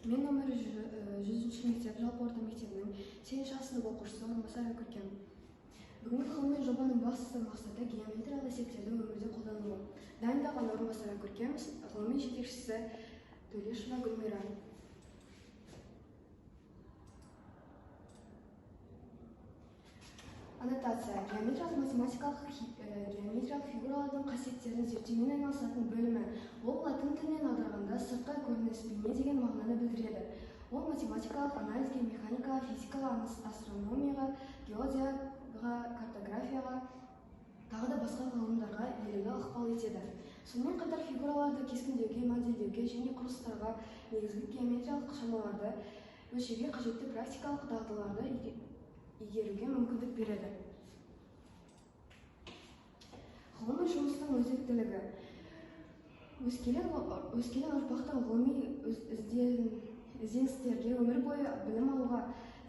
Мен номері 100-ші мектеп жалпы орта мектебінің 8-ші сынып оқушысы Орынбасар Көркем. Бүгінгі ғылыми жобаның басты мақсаты геометриялық есептерді өмірде қолдану. Дайындаған Орынбасар Көркем, ғылыми жетекшісі Төлешова Гүлмира. Аннотация. Геометриялық фигуралардың қасиеттерін зерттеумен айналысатын бөлімі. Ол латын тілінен аударғанда сыртқы көрініс, бейне деген мағынаны білдіреді. Ол математикалық анализге, механикаға, физикаға, астрономияға, геодезияға, картографияға, тағы да басқа ғылымдарға елеулі ықпал етеді. Сонымен қатар фигураларды кескіндеуге, модельдеуге және құрылыстарға негізгі геометриялық шамаларды өлшеуге қажетті практикалық дағдыларды игеруге мүмкіндік береді. Ғылыми жұмыстың өзектілігі. Өскелең ұрпақтың ғылыми ізденістерге, өмір бойы білім алуға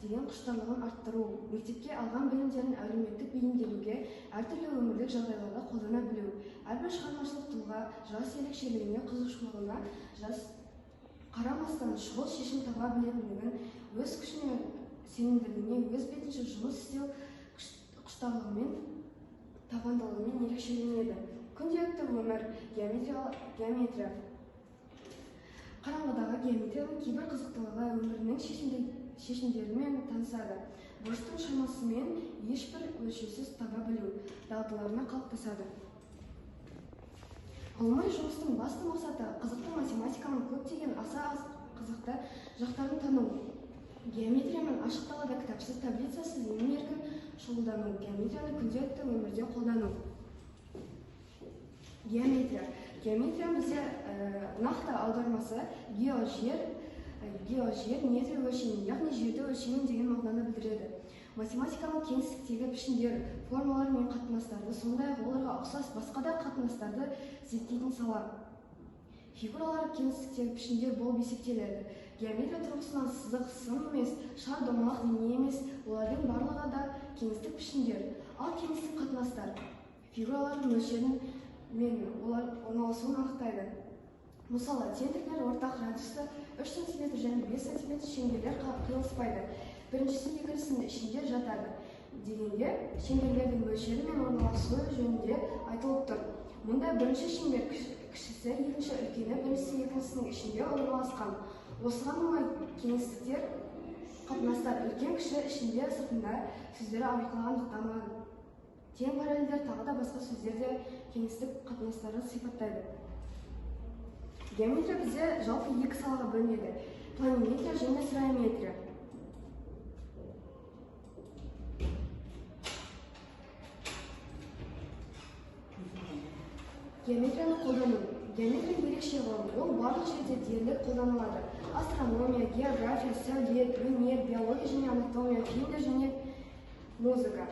деген құштарлығын арттыру, мектепке алған білімдерін әлеуметтік бейімделуге, әртүрлі өмірлік жағдайларда қолдана білу, әрбір шығармашылық тұлға жас ерекшелігіне, қызығушылығына қарамастан шұғыл шешім таба білетіндігін, өз күшіне сенімділігіне, өз бетінше жұмыс істеу құштарлығымен, табандылығымен ерекшеленеді. Күнделікті өмір, геометрия. Қараңғыдағы геометрияның кейбір қызықтылығы өмірінің шешімдерімен танысады. Бұрыштың шамасымен ешбір өлшеусіз таба білу дағдыларына қалыптасады. Ғылыми жұмыстың басты мақсаты қызықты математиканың көптеген аса қызықты жақтарын тану. Геометриямен ашық далада кітапсыз, таблицасыз емін-еркін шұғылдану, геометрияны күнделікті өмірде қолдану. Геометрия бізде нақты аудармасы геожер метр өлшемі, яғни жерді өлшемін деген мағынаны білдіреді. Математиканың кеңістіктегі пішіндер, формалар мен қатынастарды, сондай-ақ оларға ұқсас басқа да қатынастарды зерттейтін сала. Фигуралар кеңістіктегі пішіндер болып есептеледі. Геометрия тұрғысынан сызық, сын емес, шар, домалақ, бейне емес, олардың барлығы да кеңістік пішіндер. Ал кеңістік қатынастар фигуралардың мөлшерін мен олар орналасуын анықтайды. Мысалы, теңдіктер ортақ радиусы 3 см және 5 см шеңберлер қиылыспайды. Біріншісі екіншісінің ішінде жатады дегенде шеңберлердің мөлшері мен орналасуы жөнінде айтылып тұр. Мұнда бірінші шеңбер кішісі, екінші үлкені біріншісі екіншісінің ішінде орналасқан. Осыған орай кеңістіктер қатынастар үлкен кіші ішінде сыртында сөздері арқылы анықталады. Тең параллельдер тағы да басқа сөздерде кеңістік қатынастарды сипаттайды. Геометрия бізде жалпы екі салаға бөлінеді: планиметрия және сферометрия. Геометрияны қолдану. Геометрия ерекше ғылым, ол барлық жерде дерлік қолданылады. Астрономия, география, сәулет, өнер, биология және анатомия, фильмдер және музыка.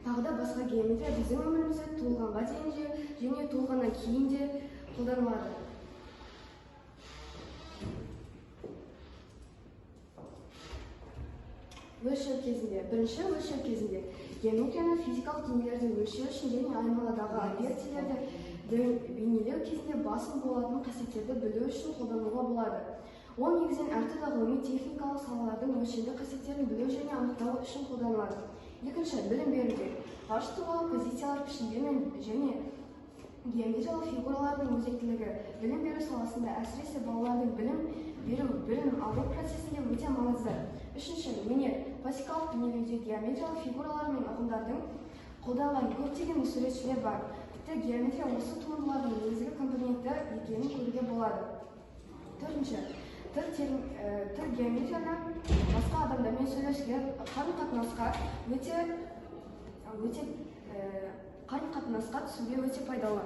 Тағы да басқа геометрия біздің өмірімізде туылғанға дейін және туылғаннан кейін де қолданылады. Өлшеу кезінде. Бірінші өлшеу кезінде геометрияны физикалық денелерді өлшеу үшін және айналадағы объектілерді бейнелеу кезінде басым болатын қасиеттерді білу үшін қолдануға болады. Ол негізінен әртүрлі ғылыми техникалық салалардың өлшемді қасиеттерін білу және анықтау үшін қолданылады. Екінші, білім беруде. Ғарыш туралы позициялар, пішіндер және геометриялық фигуралардың өзектілігі білім беру саласында, әсіресе балалардың білім алу процесінде өте маңызды. Үшінші, өнер. Классикалық дүниеде геометриялық фигуралар мен ұғымдардың қолданған көптеген суретшілер бар. Тіпті геометрия осы туындылардың негізгі компоненті екенін көруге болады. Төртінші, тіл геометрияны басқа адамдармен сөйлесуге, қарым-қатынасқа түсуге өте пайдалы.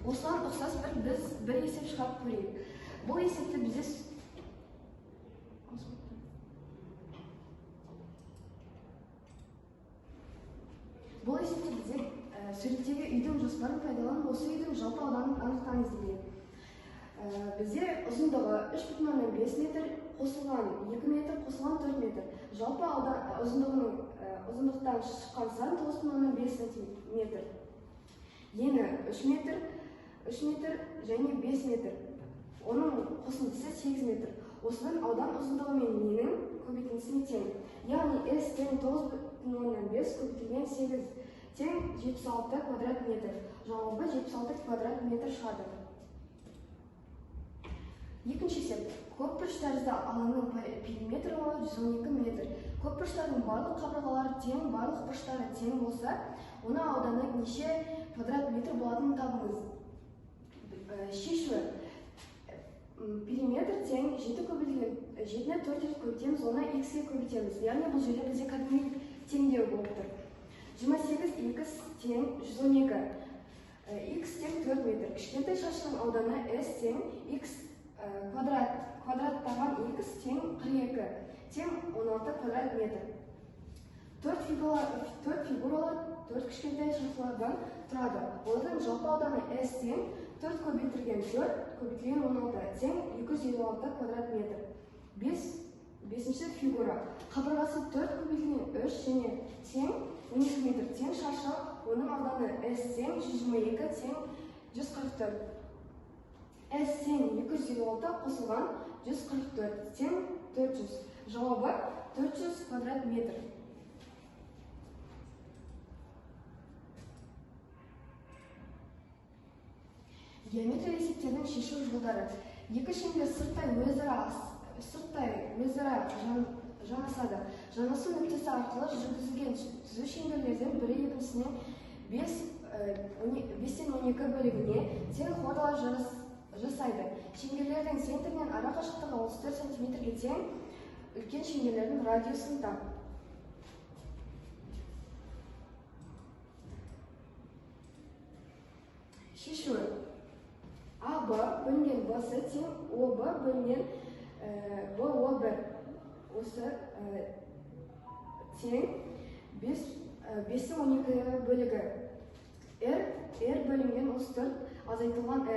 Осыған ұқсас бір есеп шығарып көрейік. Бұл есепті бізде суреттегі үйдің жоспарын пайдаланып, осы үйдің жалпы ауданын анықтаңыз деген. Бізде ұзындығы 3,5 метр қосылған 2 метр қосылған 4 метр. Жалпы ұзындықтан шыққан сан 9,5 сантиметр. Ені 3 метр, 3 метр және 5 метр. Оның қосындысы 8 метр. Осыдан аудан ұзындығы мен ненің көбейтіндісіне тең. Яғни S тең 9,5 көбейтілген 8 тең 76 квадрат метр. Жауабы 76 квадрат метр шығады. Екінші есеп. Көпбұрыш тәрізді алаңның периметрі 112 метр. Көпбұрыштардың барлық қабырғалары тең, барлық бұрыштары тең болса, оның ауданы неше квадрат метр болатынын табыңыз. Шешуі. Периметр тең 7 көбейтілген 7-ні 4 көбейтеміз, оны x-ге көбейтеміз. Яғни бұл жерде бізде кәдімгі теңдеу болып тұр. 28 x тең 112. X тең 4 метр. Кішкентай шашының ауданы S тең x квадраттаған x тең 42 тең 16 квадрат метр. 4 фигуралар 4 кішкентай шашылардан тұрады. Олардың жалпы ауданы S тең 4 көбейтілген 4 көбейтілген 16 тең 256 квадрат метр. 5-ші фигура. Қабырғасы 4 көбейтілген 3 және тең 12 метр тең шашы, оның ауданы S тең 122 тең 144. S тең 256 қосылған 144 тең 400. Жауабы 400 квадрат метр. Геометрия есептердің шешу жолдары. Екі шеңбер сырттай өзара жанасады. Жанасу нүктесі арқылы жүргізілген түзу шеңберлерден бірі екіншісіне 5-тен 12 бөлігіне тең хордалар жасайды. Шеңберлердің центрінен ара қашықтығы 34 см-ге тең. Үлкен шеңберлердің радиусын тап. Шешуі. АБ бөлінген БС тең ОБ бөлінген БО1. Осы тең 5-тен 12 бөлігі. R бөлінген 34 азайтылған R.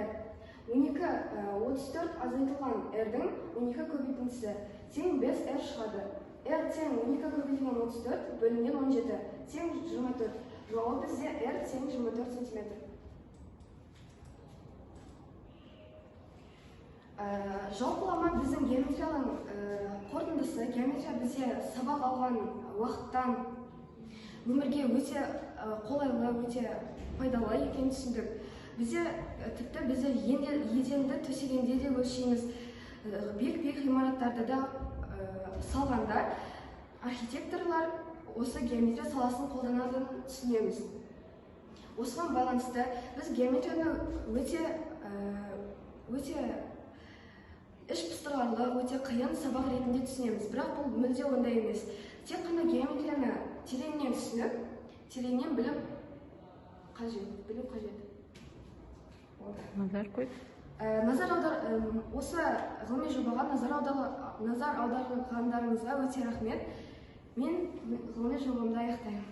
34 азайтылған R-дің 12 көбейтіндісі тең 5R шығады. R тең 12 көбейтілген 34 бөлінген 17 тең 24. Жауабы бізде R тең 24 см. Жалпылама біздің геометрияның қорытындысы. Геометрия бізде сабақ алған уақыттан өмірге өте қолайлы, өте пайдалы екенін түсіндік. Тіпті бізде еденді төсегенде де өлшейміз, биік ғимараттарды да салғанда архитекторлар осы геометрия саласын қолданатынын түсінеміз. Осыған байланысты біз геометрияны өте іш пыстырарлы, өте қиын сабақ ретінде түсінеміз. Бірақ бұл мүлде ондай емес. Тек қана геометрияны тереңнен түсініп, тереңнен білім қажет. Осы ғылыми жобаға назар аударғандарыңызға өте рахмет. Мен ғылыми жобамды аяқтаймын.